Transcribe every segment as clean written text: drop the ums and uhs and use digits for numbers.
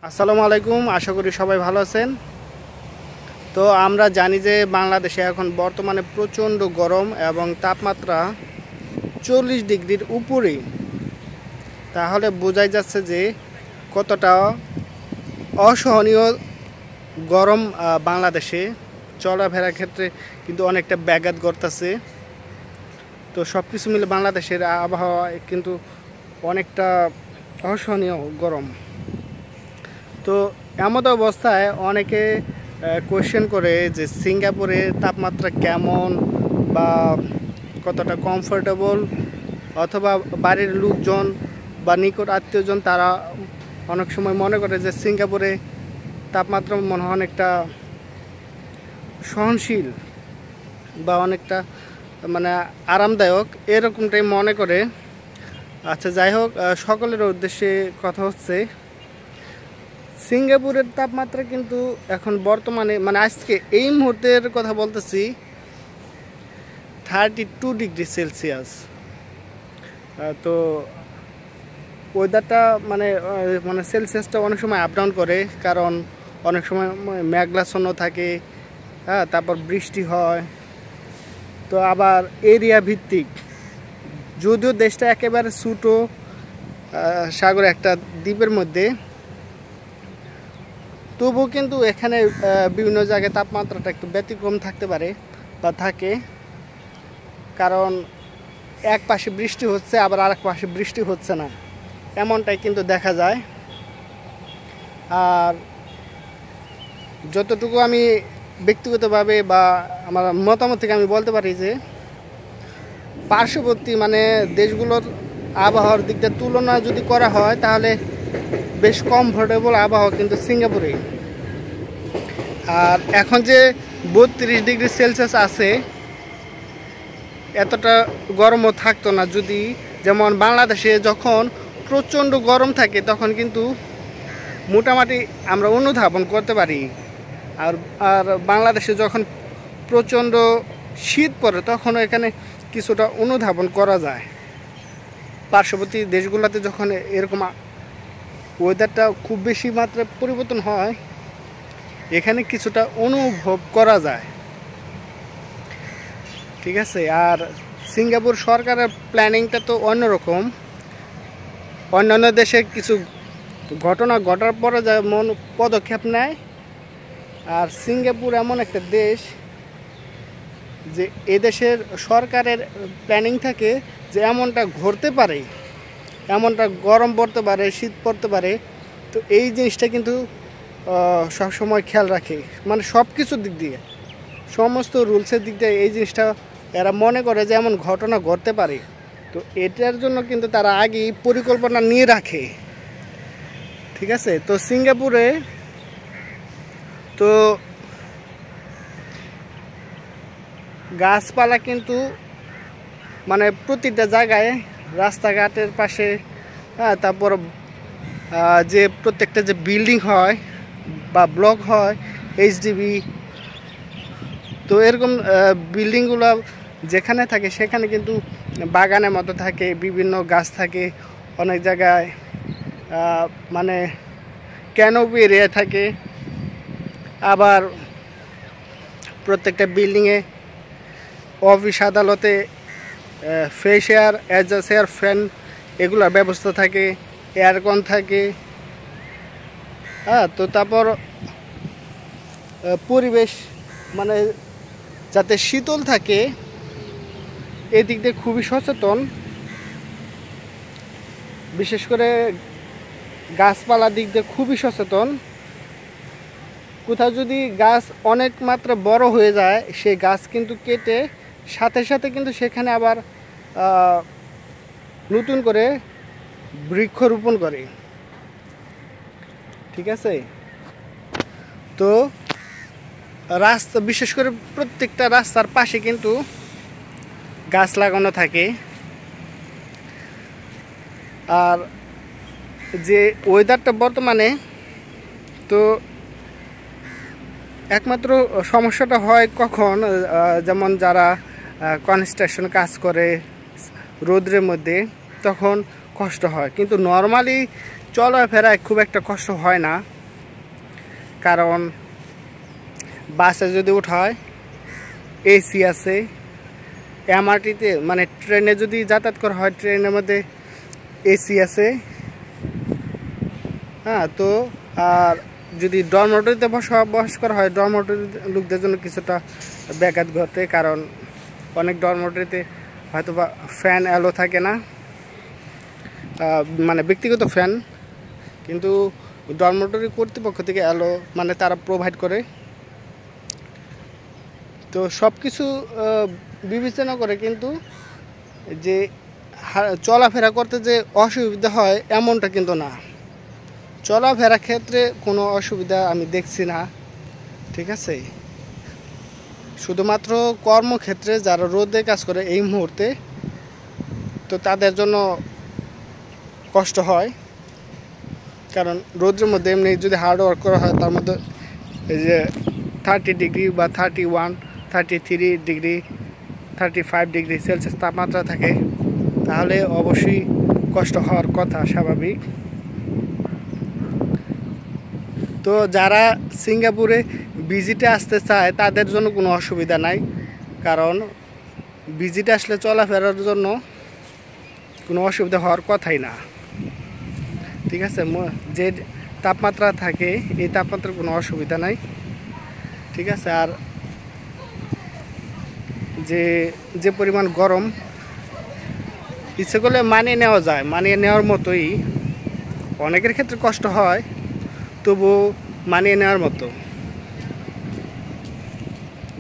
আসসালামু আলাইকুম, আশা করি সবাই ভালো আছেন। তো আমরা জানি যে বাংলাদেশে এখন বর্তমানে প্রচণ্ড গরম এবং তাপমাত্রা 40 ডিগ্রির উপরে। তাহলে বোঝাই যাচ্ছে যে কতটা অসহনীয় গরম বাংলাদেশে চলাফেরার ক্ষেত্রে কিন্তু অনেকটা ব্যাঘাত ঘটতেছে। তো সব কিছু মিলে বাংলাদেশের আবহাওয়া কিন্তু অনেকটা অসহনীয় গরম। তো এমত অবস্থায় অনেকে কোয়েশ্চেন করে যে সিঙ্গাপুরের তাপমাত্রা কেমন বা কতটা কমফোর্টেবল, অথবা বাড়ির লোকজন বা নিকট আত্মীয়জন তারা অনেক সময় মনে করে যে সিঙ্গাপুরে তাপমাত্রা মনে হয় অনেকটা সহনশীল বা অনেকটা মানে আরামদায়ক, এরকমটাই মনে করে। আচ্ছা, যাই হোক, সকলের উদ্দেশ্যে কথা হচ্ছে সিঙ্গাপুরের তাপমাত্রা কিন্তু এখন বর্তমানে মানে আজকে এই মুহূর্তের কথা বলতেছি 32 ডিগ্রি সেলসিয়াস। তো ওয়েদারটা মানে মানে সেলসিয়াসটা অনেক সময় আপ ডাউন করে, কারণ অনেক সময় মেঘাচ্ছন্ন থাকে, হ্যাঁ, তারপর বৃষ্টি হয়। তো আবার এরিয়া ভিত্তিক, যদিও দেশটা একেবারে ছোটো সাগর একটা দ্বীপের মধ্যে, তবুও কিন্তু এখানে বিভিন্ন জায়গায় তাপমাত্রাটা একটু ব্যতিক্রম থাকতে পারে বা থাকে, কারণ এক পাশে বৃষ্টি হচ্ছে আবার আরেক পাশে বৃষ্টি হচ্ছে না, এমনটাই কিন্তু দেখা যায়। আর যতটুকু আমি ব্যক্তিগতভাবে বা আমার মতামত থেকে আমি বলতে পারি যে পার্শ্ববর্তী মানে দেশগুলোর আবহাওয়ার দিক দিয়ে তুলনা যদি করা হয় তাহলে বেশ কমফোর্টেবল আবহাওয়া কিন্তু সিঙ্গাপুরে। আর এখন যে 32 ডিগ্রি সেলসিয়াস আছে, এতটা গরমও থাকতো না যদি, যেমন বাংলাদেশে যখন প্রচণ্ড গরম থাকে তখন কিন্তু মোটামুটি আমরা অনুধাবন করতে পারি। আর আর বাংলাদেশে যখন প্রচণ্ড শীত পড়ে তখন এখানে কিছুটা অনুধাবন করা যায়। পার্শ্ববর্তী দেশগুলোতে যখন এরকম ওয়েদারটা খুব বেশি মাত্রায় পরিবর্তন হয়, এখানে কিছুটা অনুভব করা যায়, ঠিক আছে। আর সিঙ্গাপুর সরকারের প্ল্যানিংটা তো অন্যরকম। অন্যান্য দেশে কিছু ঘটনা ঘটার পরে যেমন পদক্ষেপ নেয়, আর সিঙ্গাপুর এমন একটা দেশ যে এদেশের সরকারের প্ল্যানিং থাকে যে এমনটা ঘটতে পারে, এমনটা গরম পড়তে পারে, শীত পড়তে পারে। তো এই জিনিসটা কিন্তু সবসময় খেয়াল রাখে, মানে সব কিছুর দিক দিয়ে, সমস্ত রুলসের দিক দিয়ে এই জিনিসটা এরা মনে করে যে এমন ঘটনা ঘটতে পারে। তো এটার জন্য কিন্তু তারা আগেই পরিকল্পনা নিয়ে রাখে, ঠিক আছে। তো সিঙ্গাপুরে তো গাছপালা কিন্তু মানে প্রতিটা জায়গায়, রাস্তাঘাটের পাশে, হ্যাঁ, তারপর যে প্রত্যেকটা যে বিল্ডিং হয় বা ব্লক হয়, এইচডিবি, তো এরকম বিল্ডিংগুলো যেখানে থাকে সেখানে কিন্তু বাগানের মতো থাকে, বিভিন্ন গাছ থাকে, অনেক জায়গায় মানে ক্যানোপি এরিয়া থাকে। আবার প্রত্যেকটা বিল্ডিংয়ে, অফিস আদালতে fresh air, adjust air, fan এগুলোর ব্যবস্থা থাকে, এয়ারকন থাকে, হ্যাঁ। তো তারপর পরিবেশ মানে যাতে শীতল থাকে এই দিক দিয়ে খুবই সচেতন। বিশেষ করে গাছপালার দিক দিয়ে খুবই সচেতন। কোথাও যদি গাছ অনেক মাত্রা বড় হয়ে যায়, সেই গাছ কিন্তু কেটে সাথে সাথে কিন্তু সেখানে আবার নতুন করে বৃক্ষরোপণ করে, ঠিক আছে। তো রাস্তা, বিশেষ করে প্রত্যেকটা রাস্তার পাশে কিন্তু গাছ লাগানো থাকে। আর যে ওয়েদারটা বর্তমানে, তো একমাত্র সমস্যাটা হয় কখন, যেমন যারা কনস্ট্রাকশন কাজ করে রোদ্রের মধ্যে, তখন কষ্ট হয়। কিন্তু নর্মালি চলাফেরায় খুব একটা কষ্ট হয় না, কারণ বাসে যদি ওঠা হয় এসি আছে, এমআরটিতে মানে ট্রেনে যদি যাতায়াত করা হয় ট্রেনের মধ্যে এসি আছে। হ্যাঁ, তো আর যদি ডরমেটরিতে বসবাস করা হয় ডরমেটরি লোকদের জন্য কিছুটা ব্যাঘাত ঘটে, কারণ অনেক ডরমেটরিতে হয়তো বা ফ্যান অ্যালো থাকে না, মানে ব্যক্তিগত ফ্যান, কিন্তু ডরমেটরি কর্তৃপক্ষ থেকে অ্যালো মানে তারা প্রোভাইড করে। তো সব কিছু বিবেচনা করে কিন্তু যে চলাফেরা করতে যে অসুবিধা হয় এমনটা কিন্তু না, চলাফেরার ক্ষেত্রে কোনো অসুবিধা আমি দেখছি না। ঠিক আছে, শুধুমাত্র কর্মক্ষেত্রে যারা রোদে কাজ করে এই মুহূর্তে, তো তাদের জন্য কষ্ট হয়, কারণ রোদের মধ্যে এমনি যদি হার্ড ওয়ার্ক করা হয় তার মধ্যে এই যে 30 ডিগ্রি বা 31, 33 ডিগ্রি, 35 ডিগ্রি সেলসিয়াস তাপমাত্রা থাকে, তাহলে অবশ্যই কষ্ট হওয়ার কথা, স্বাভাবিক। তো যারা সিঙ্গাপুরে ভিজিটে আসতে চায় তাদের জন্য কোনো অসুবিধা নাই, কারণ ভিজিটে আসলে চলাফেরার জন্য কোনো অসুবিধা হওয়ার কথাই না। ঠিক আছে, যে তাপমাত্রা থাকে এই তাপমাত্রার কোনো অসুবিধা নাই। ঠিক আছে, আর যে পরিমাণ গরম ইচ্ছে করলে মানিয়ে নেওয়া যায়, মানিয়ে নেওয়ার মতোই, অনেকের ক্ষেত্রে কষ্ট হয় তবু মানিয়ে নেওয়ার মতো।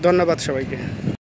ধন্যবাদ সবাইকে।